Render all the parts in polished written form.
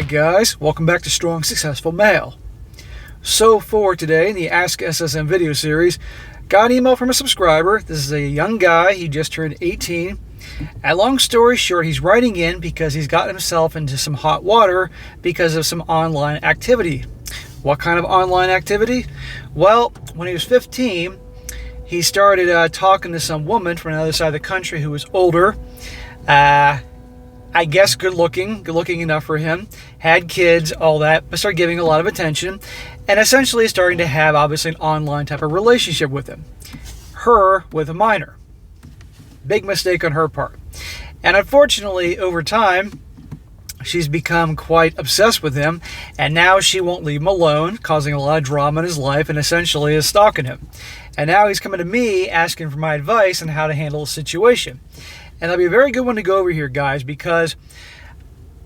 guys, welcome back to Strong Successful Male. So for today in the Ask SSM video series, got an email from a subscriber. This is a young guy, he just turned 18. And long story short, he's writing in because he's gotten himself into some hot water because of some online activity. What kind of online activity? Well, when he was 15, he started talking to some woman from another side of the country who was older. I guess good looking enough for him, had kids, all that, but started giving a lot of attention, and essentially starting to have, obviously, an online type of relationship with him. Her with a minor. Big mistake on her part. And unfortunately, over time, she's become quite obsessed with him, and now she won't leave him alone, causing a lot of drama in his life, and essentially is stalking him. And now he's coming to me asking for my advice on how to handle the situation. And that'll be a very good one to go over here, guys, because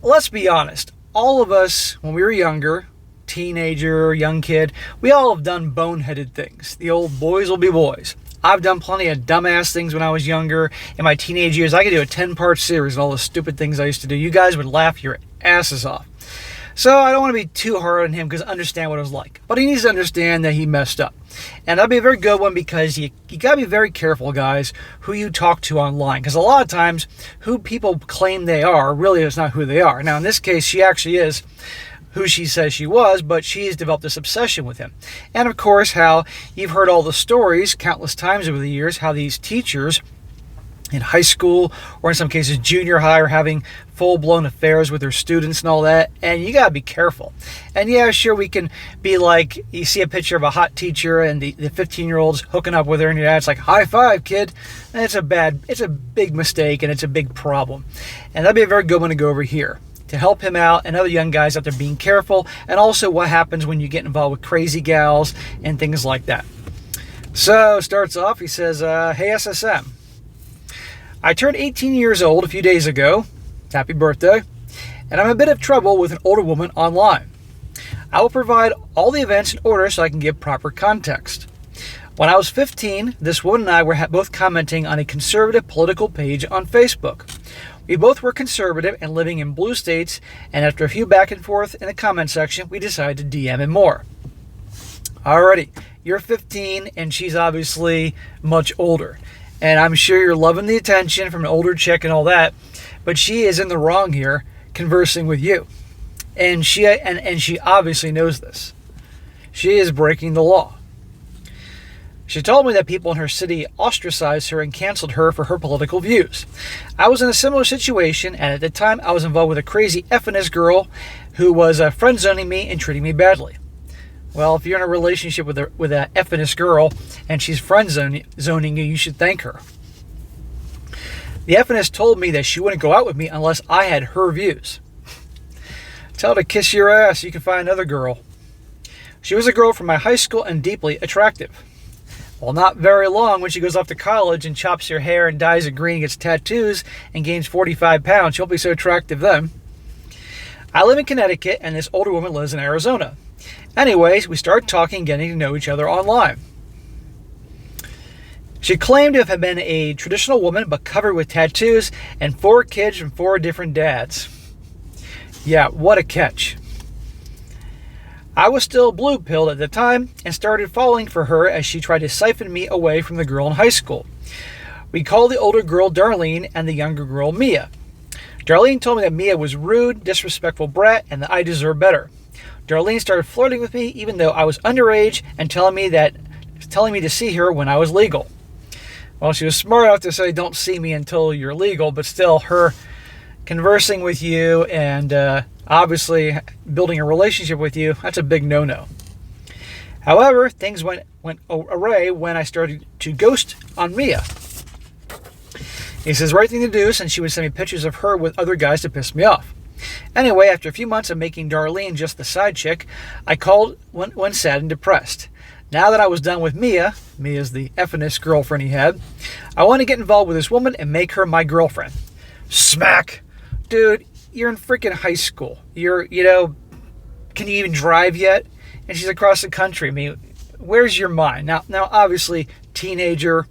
let's be honest, all of us, when we were younger, teenager, young kid, we all have done boneheaded things. The old boys will be boys. I've done plenty of dumbass things when I was younger. In my teenage years, I could do a 10-part series on all the stupid things I used to do. You guys would laugh your asses off. So I don't want to be too hard on him because I understand what it was like. But he needs to understand that he messed up. And that'll be a very good one because you got to be very careful, guys, who you talk to online. Because a lot of times, who people claim they are really is not who they are. Now, in this case, she actually is who she says she was, but she's developed this obsession with him. And, of course, how you've heard all the stories countless times over the years, how these teachers in high school, or in some cases junior high, are having full-blown affairs with their students and all that, and you gotta be careful. And yeah, sure, we can be like, you see a picture of a hot teacher and the 15-year-old's hooking up with her, and your dad's like, high five, kid. And it's a big mistake, and it's a big problem. And that'd be a very good one to go over here, to help him out and other young guys out there being careful, and also what happens when you get involved with crazy gals and things like that. So, starts off, he says, hey SSM, I turned 18 years old a few days ago. Happy birthday. And I'm in a bit of trouble with an older woman online. I will provide all the events in order so I can give proper context. When I was 15, this woman and I were both commenting on a conservative political page on Facebook. We both were conservative and living in blue states, and after a few back and forth in the comment section, we decided to DM and more. Alrighty, you're 15 and she's obviously much older. And I'm sure you're loving the attention from an older chick and all that, but she is in the wrong here, conversing with you. And she obviously knows this. She is breaking the law. She told me that people in her city ostracized her and canceled her for her political views. I was in a similar situation, and at the time I was involved with a crazy FNS girl who was friend-zoning me and treating me badly. Well, if you're in a relationship with a FNS girl and she's friend-zoning you, you should thank her. The FNS told me that she wouldn't go out with me unless I had her views. Tell her to kiss your ass, you can find another girl. She was a girl from my high school and deeply attractive. Well, not very long when she goes off to college and chops her hair and dyes it green and gets tattoos and gains 45 pounds. She won't be so attractive then. I live in Connecticut and this older woman lives in Arizona. Anyways, we started talking, getting to know each other online. She claimed to have been a traditional woman, but covered with tattoos and 4 kids from 4 different dads. Yeah, what a catch. I was still blue-pilled at the time and started falling for her as she tried to siphon me away from the girl in high school. We called the older girl Darlene and the younger girl Mia. Darlene told me that Mia was rude, disrespectful brat, and that I deserved better. Darlene started flirting with me even though I was underage and telling me to see her when I was legal. Well, she was smart enough to say don't see me until you're legal, but still her conversing with you and obviously building a relationship with you, that's a big no-no. However, things went awry when I started to ghost on Mia. He says right thing to do since she would send me pictures of her with other guys to piss me off. Anyway, after a few months of making Darlene just the side chick, I called when sad and depressed. Now that I was done with Mia, Mia's the FNS girlfriend he had, I want to get involved with this woman and make her my girlfriend. Smack! Dude, you're in freaking high school. Can you even drive yet? And she's across the country. I mean, where's your mind? Now obviously, teenager,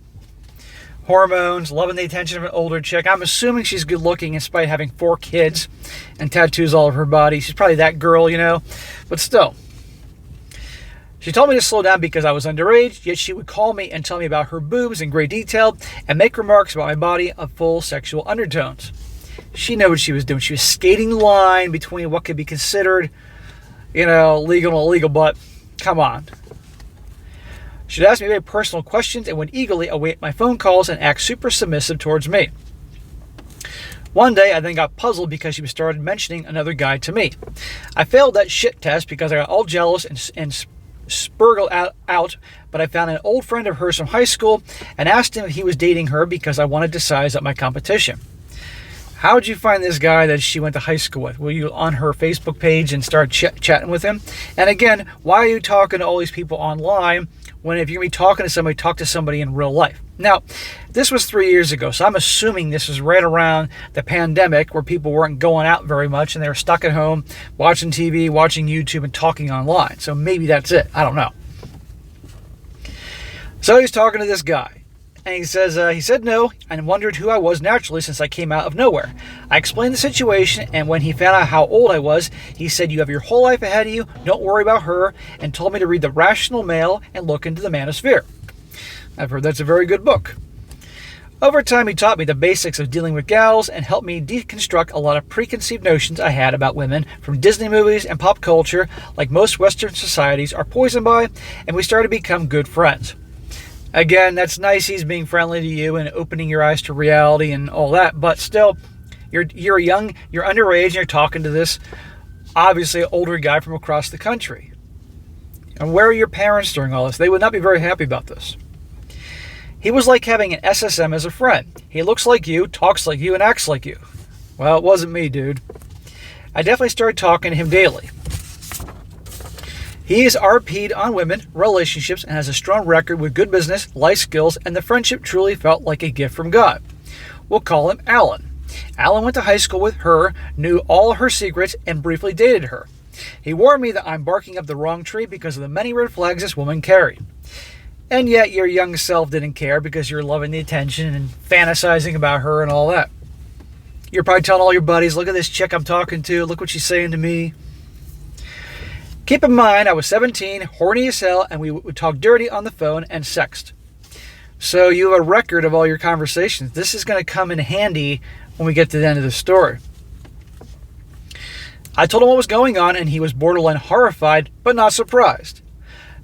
hormones, loving the attention of an older chick. I'm assuming she's good looking in spite of having 4 kids and tattoos all over her body. She's probably that girl, but still. She told me to slow down because I was underage, yet she would call me and tell me about her boobs in great detail and make remarks about my body of full sexual undertones. She knew what she was doing. She was skating the line between what could be considered, legal and illegal, but come on. She'd ask me very personal questions and would eagerly await my phone calls and act super submissive towards me. One day, I then got puzzled because she started mentioning another guy to me. I failed that shit test because I got all jealous and spurgled out, but I found an old friend of hers from high school and asked him if he was dating her because I wanted to size up my competition. How did you find this guy that she went to high school with? Were you on her Facebook page and start chatting with him? And again, why are you talking to all these people online when if you're going to be talking to somebody, talk to somebody in real life? Now, this was 3 years ago, so I'm assuming this was right around the pandemic where people weren't going out very much and they were stuck at home watching TV, watching YouTube, and talking online. So maybe that's it. I don't know. So he's talking to this guy. And he said no and wondered who I was naturally since I came out of nowhere. I explained the situation, and when he found out how old I was, he said, "You have your whole life ahead of you, don't worry about her," and told me to read The Rational Male and look into the Manosphere. I've heard that's a very good book. Over time, he taught me the basics of dealing with gals and helped me deconstruct a lot of preconceived notions I had about women from Disney movies and pop culture, like most Western societies are poisoned by, and we started to become good friends. Again, that's nice he's being friendly to you and opening your eyes to reality and all that, but still, you're young, you're underage, and you're talking to this obviously older guy from across the country. And where are your parents during all this? They would not be very happy about this. He was like having an SSM as a friend. He looks like you, talks like you, and acts like you. Well, it wasn't me, dude. I definitely started talking to him daily. He is RP'd on women, relationships, and has a strong record with good business, life skills, and the friendship truly felt like a gift from God. We'll call him Alan. Alan went to high school with her, knew all her secrets, and briefly dated her. He warned me that I'm barking up the wrong tree because of the many red flags this woman carried. And yet your young self didn't care because you're loving the attention and fantasizing about her and all that. You're probably telling all your buddies, look at this chick I'm talking to, look what she's saying to me. Keep in mind, I was 17, horny as hell, and we would talk dirty on the phone and sext. So you have a record of all your conversations. This is going to come in handy when we get to the end of the story. I told him what was going on, and he was borderline horrified, but not surprised.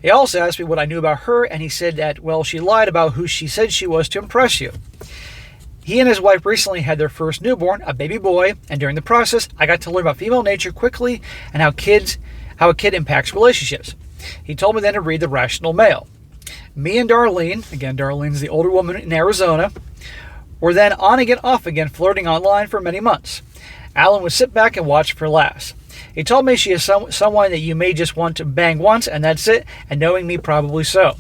He also asked me what I knew about her, and he said that, well, she lied about who she said she was to impress you. He and his wife recently had their first newborn, a baby boy, and during the process, I got to learn about female nature quickly and how a kid impacts relationships. He told me then to read The Rational Male. Me and Darlene, again, Darlene's the older woman in Arizona, were then on again, off again, flirting online for many months. Alan would sit back and watch for laughs. He told me she is someone that you may just want to bang once, and that's it, and knowing me, probably so.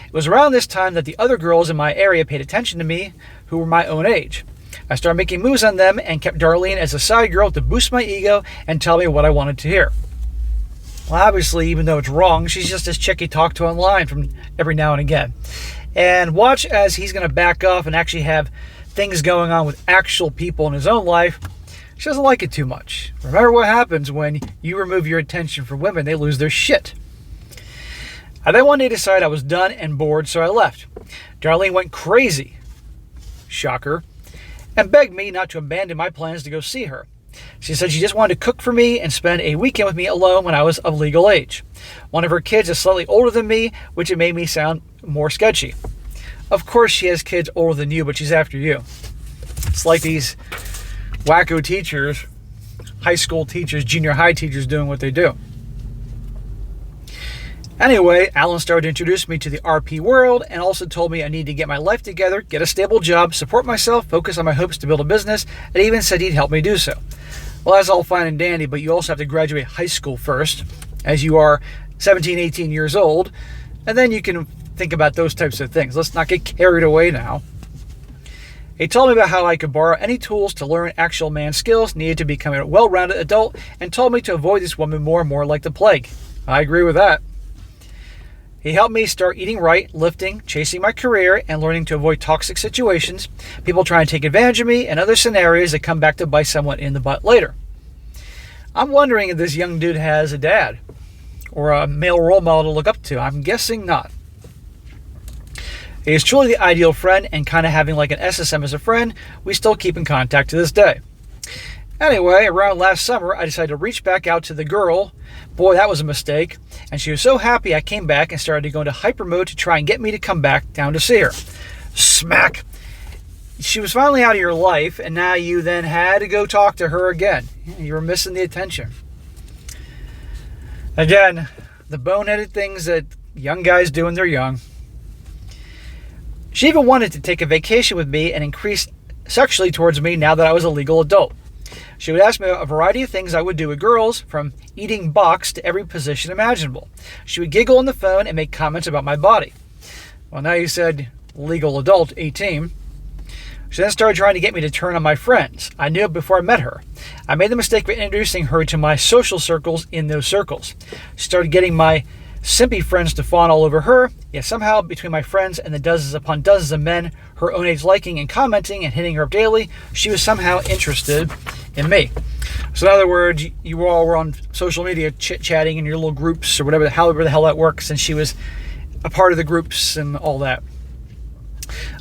It was around this time that the other girls in my area paid attention to me, who were my own age. I started making moves on them and kept Darlene as a side girl to boost my ego and tell me what I wanted to hear. Well, obviously, even though it's wrong, she's just this chick he talked to online from every now and again. And watch as he's going to back off and actually have things going on with actual people in his own life. She doesn't like it too much. Remember what happens when you remove your attention from women. They lose their shit. I then one day decided I was done and bored, so I left. Darlene went crazy. Shocker. And begged me not to abandon my plans to go see her. She said she just wanted to cook for me and spend a weekend with me alone when I was of legal age. One of her kids is slightly older than me, which it made me sound more sketchy. Of course she has kids older than you, but she's after you. It's like these wacko teachers, high school teachers, junior high teachers doing what they do. Anyway, Alan started to introduce me to the RP world and also told me I need to get my life together, get a stable job, support myself, focus on my hopes to build a business, and even said he'd help me do so. Well, that's all fine and dandy, but you also have to graduate high school first, as you are 17, 18 years old, and then you can think about those types of things. Let's not get carried away now. He told me about how I could borrow any tools to learn actual man skills needed to become a well-rounded adult and told me to avoid this woman more and more like the plague. I agree with that. He helped me start eating right, lifting, chasing my career, and learning to avoid toxic situations, people trying to take advantage of me, and other scenarios that come back to bite someone in the butt later. I'm wondering if this young dude has a dad or a male role model to look up to. I'm guessing not. He is truly the ideal friend, and kind of having like an SSM as a friend, we still keep in contact to this day. Anyway, around last summer, I decided to reach back out to the girl. Boy, that was a mistake. And she was so happy I came back and started to go into hyper mode to try and get me to come back down to see her. Smack! She was finally out of your life, and now you then had to go talk to her again. You were missing the attention. Again, the boneheaded things that young guys do when they're young. She even wanted to take a vacation with me and increase sexually towards me now that I was a legal adult. She would ask me a variety of things I would do with girls, from eating box to every position imaginable. She would giggle on the phone and make comments about my body. Well, now you said legal adult, 18. She then started trying to get me to turn on my friends. I knew it before I met her. I made the mistake of introducing her to my social circles in those circles. She started getting my simpy friends to fawn all over her, yet somehow between my friends and the dozens upon dozens of men her own age liking and commenting and hitting her up daily, she was somehow interested in me. So in other words, you all were on social media chit-chatting in your little groups or however the hell that works, and she was a part of the groups and all that.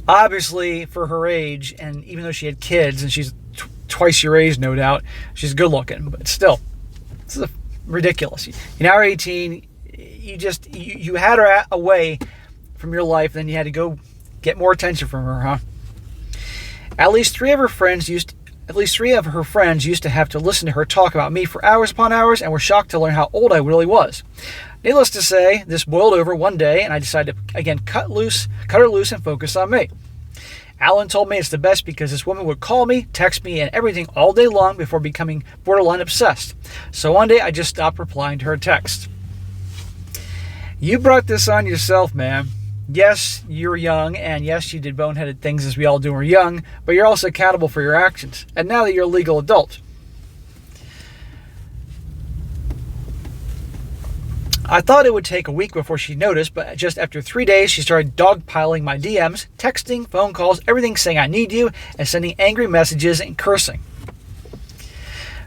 Obviously, for her age, and even though she had kids, and she's twice your age, no doubt, she's good looking, but still, it's ridiculous. You now are 18, you had her away from your life, then you had to go get more attention from her, huh? At least three of her friends used to have to listen to her talk about me for hours upon hours, and were shocked to learn how old I really was. Needless to say, this boiled over one day, and I decided to again cut her loose and focus on me. Alan told me it's the best because this woman would call me, text me, and everything all day long before becoming borderline obsessed. So one day I just stopped replying to her text. You brought this on yourself, man. Yes, you were young, and yes, you did boneheaded things as we all do when we're young, but you're also accountable for your actions. And now that you're a legal adult, I thought it would take a week before she noticed, but just after 3 days, she started dogpiling my DMs, texting, phone calls, everything saying I need you, and sending angry messages and cursing.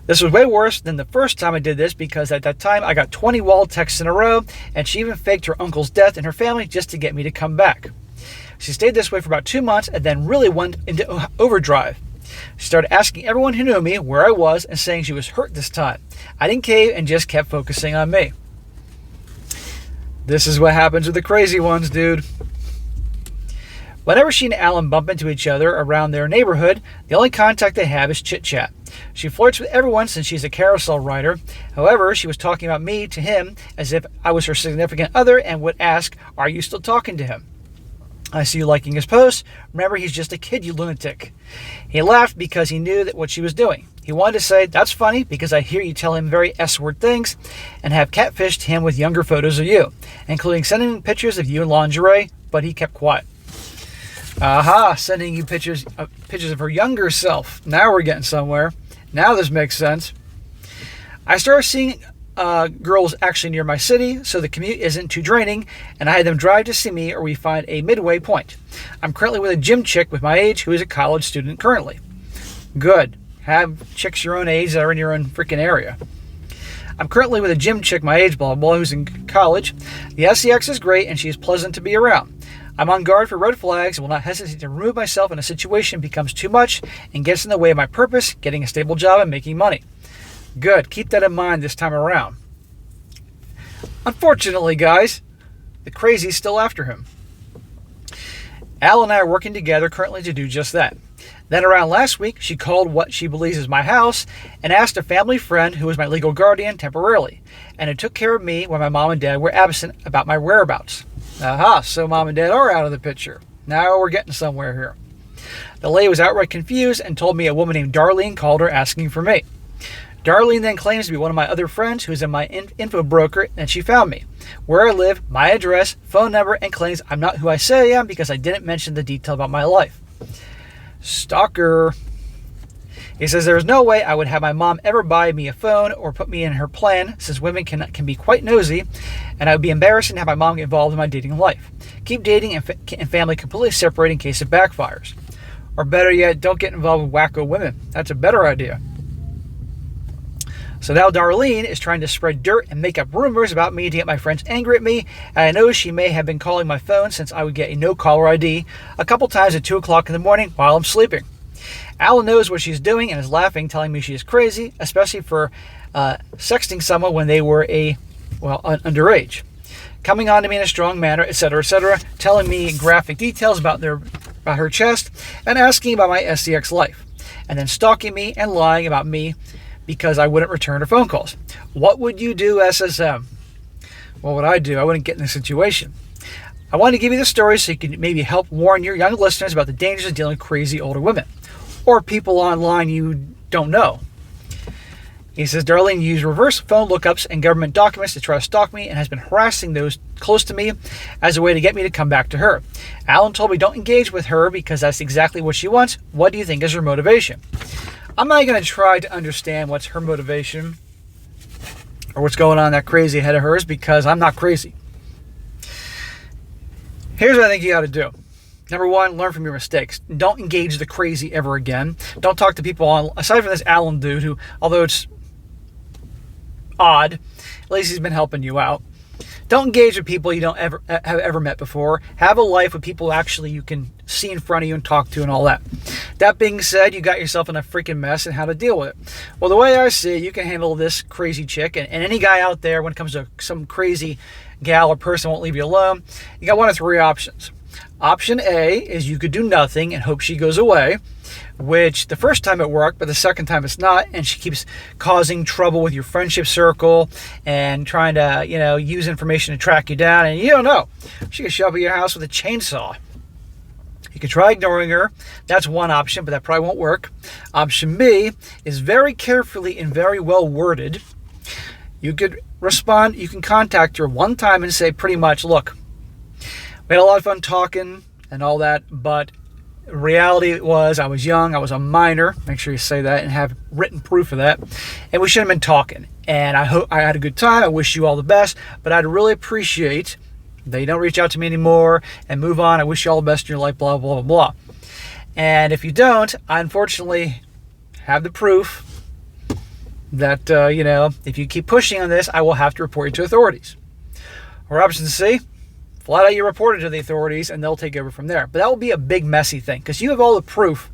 This was way worse than the first time I did this, because at that time I got 20 wild texts in a row, and she even faked her uncle's death in her family just to get me to come back. She stayed this way for about 2 months and then really went into overdrive. She started asking everyone who knew me where I was and saying she was hurt this time. I didn't cave and just kept focusing on me. This is what happens with the crazy ones, dude. Whenever she and Alan bump into each other around their neighborhood, the only contact they have is chit-chat. She flirts with everyone since she's a carousel rider. However, she was talking about me to him as if I was her significant other and would ask, "Are you still talking to him?" "I see you liking his posts. Remember, he's just a kid, you lunatic." He laughed because he knew that what she was doing. He wanted to say, "That's funny because I hear you tell him very S-word things," and have catfished him with younger photos of you, including sending him pictures of you in lingerie, but he kept quiet. Aha, sending you pictures of her younger self. Now we're getting somewhere. Now this makes sense. I started seeing girls actually near my city, so the commute isn't too draining, and I had them drive to see me, or we find a midway point. I'm currently with a gym chick with my age who is a college student currently. Good. Have chicks your own age that are in your own freaking area. I'm currently with a gym chick my age, blah, blah, who's in college. The SEX is great, and she is pleasant to be around. I'm on guard for red flags and will not hesitate to remove myself when a situation becomes too much and gets in the way of my purpose, getting a stable job and making money. Good. Keep that in mind this time around. Unfortunately, guys, the crazy's still after him. Al and I are working together currently to do just that. Then around last week, she called what she believes is my house and asked a family friend who was my legal guardian temporarily, and who took care of me when my mom and dad were absent, about my whereabouts. Aha, so mom and dad are out of the picture. Now we're getting somewhere here. The lady was outright confused and told me a woman named Darlene called her asking for me. Darlene then claims to be one of my other friends who's in my info broker, and she found me, where I live, my address, phone number, and claims I'm not who I say I am because I didn't mention the detail about my life. Stalker. He says, there is no way I would have my mom ever buy me a phone or put me in her plan, since women can be quite nosy, and I would be embarrassed to have my mom get involved in my dating life. Keep dating and family completely separate in case it backfires. Or better yet, don't get involved with wacko women. That's a better idea. So now Darlene is trying to spread dirt and make up rumors about me to get my friends angry at me. And I know she may have been calling my phone, since I would get a no-caller ID a couple times at 2 o'clock in the morning while I'm sleeping. Alan knows what she's doing and is laughing, telling me she is crazy, especially for sexting someone when they were underage. Coming on to me in a strong manner, etc., telling me graphic details about her chest and asking about my SCX life. And then stalking me and lying about me because I wouldn't return her phone calls. What would you do, SSM? What would I do? I wouldn't get in this situation. I want to give you the story so you can maybe help warn your young listeners about the dangers of dealing with crazy older women or people online you don't know. He says, Darlene used reverse phone lookups and government documents to try to stalk me and has been harassing those close to me as a way to get me to come back to her. Alan told me don't engage with her because that's exactly what she wants. What do you think is her motivation? I'm not going to try to understand what's her motivation or what's going on in that crazy head of hers, because I'm not crazy. Here's what I think you got to do. Number one, learn from your mistakes. Don't engage the crazy ever again. Don't talk to people aside from this Alan dude who, although it's odd, at least he's been helping you out. Don't engage with people you don't have ever met before. Have a life with people actually you can see in front of you and talk to and all that. That being said, you got yourself in a freaking mess and how to deal with it. Well, the way I see it, you can handle this crazy chick and any guy out there when it comes to some crazy gal or person won't leave you alone. You got one of three options. Option A is you could do nothing and hope she goes away, which the first time it worked, but the second time it's not, and she keeps causing trouble with your friendship circle and trying to, use information to track you down, and you don't know. She could show up at your house with a chainsaw. You could try ignoring her. That's one option, but that probably won't work. Option B is very carefully and very well worded. You could respond, you can contact her one time and say pretty much, look, we had a lot of fun talking and all that, but reality was I was young, I was a minor. Make sure you say that and have written proof of that. And we shouldn't have been talking. And I hope I had a good time. I wish you all the best, but I'd really appreciate that you don't reach out to me anymore and move on. I wish you all the best in your life, blah, blah, blah, blah. And if you don't, I unfortunately have the proof that, if you keep pushing on this, I will have to report you to authorities. Or option C, flat out you report it to the authorities and they'll take over from there. But that will be a big messy thing because you have all the proof,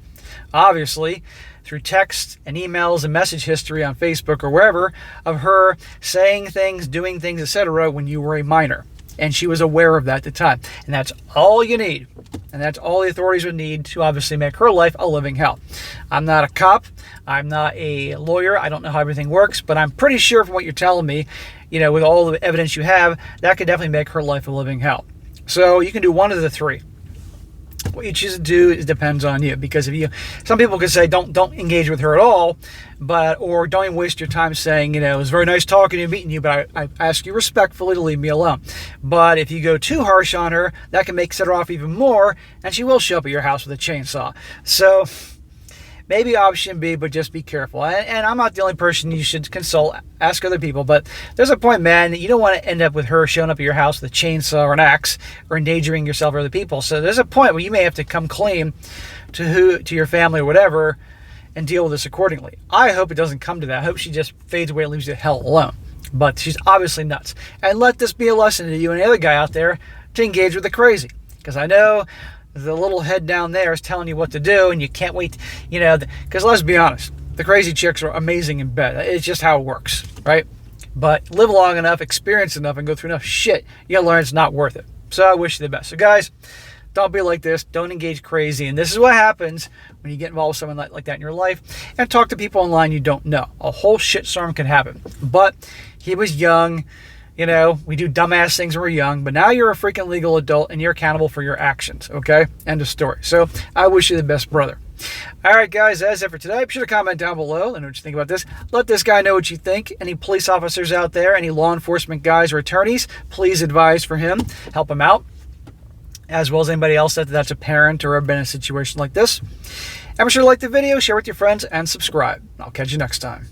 obviously, through text and emails and message history on Facebook or wherever of her saying things, doing things, etc. when you were a minor. And she was aware of that at the time. And that's all you need. And that's all the authorities would need to obviously make her life a living hell. I'm not a cop. I'm not a lawyer. I don't know how everything works. But I'm pretty sure from what you're telling me, with all the evidence you have, that could definitely make her life a living hell. So you can do one of the three. What you choose to do depends on you, because some people could say don't engage with her at all, or don't even waste your time saying, it was very nice talking to you, meeting you, but I ask you respectfully to leave me alone. But if you go too harsh on her, that can set her off even more, and she will show up at your house with a chainsaw. So maybe option B, but just be careful. And I'm not the only person you should consult. Ask other people. But there's a point, man, that you don't want to end up with her showing up at your house with a chainsaw or an axe or endangering yourself or other people. So there's a point where you may have to come clean to your family or whatever and deal with this accordingly. I hope it doesn't come to that. I hope she just fades away and leaves you the hell alone. But she's obviously nuts. And let this be a lesson to you and the other guy out there to engage with the crazy. Because I know the little head down there is telling you what to do, and you can't wait, because let's be honest, the crazy chicks are amazing in bed. It's just how it works, right? But live long enough, experience enough, and go through enough shit, you'll learn it's not worth it. So I wish you the best. So guys, don't be like this. Don't engage crazy. And this is what happens when you get involved with someone like that in your life and talk to people online you don't know. A whole shitstorm can happen. But he was young. We do dumbass things when we're young, but now you're a freaking legal adult and you're accountable for your actions, okay? End of story. So I wish you the best, brother. All right, guys, that's it for today. Be sure to comment down below. Let me know what you think about this. Let this guy know what you think. Any police officers out there, any law enforcement guys or attorneys, please advise for him. Help him out, as well as anybody else that's a parent or have been in a situation like this. And be sure to like the video, share with your friends, and subscribe. I'll catch you next time.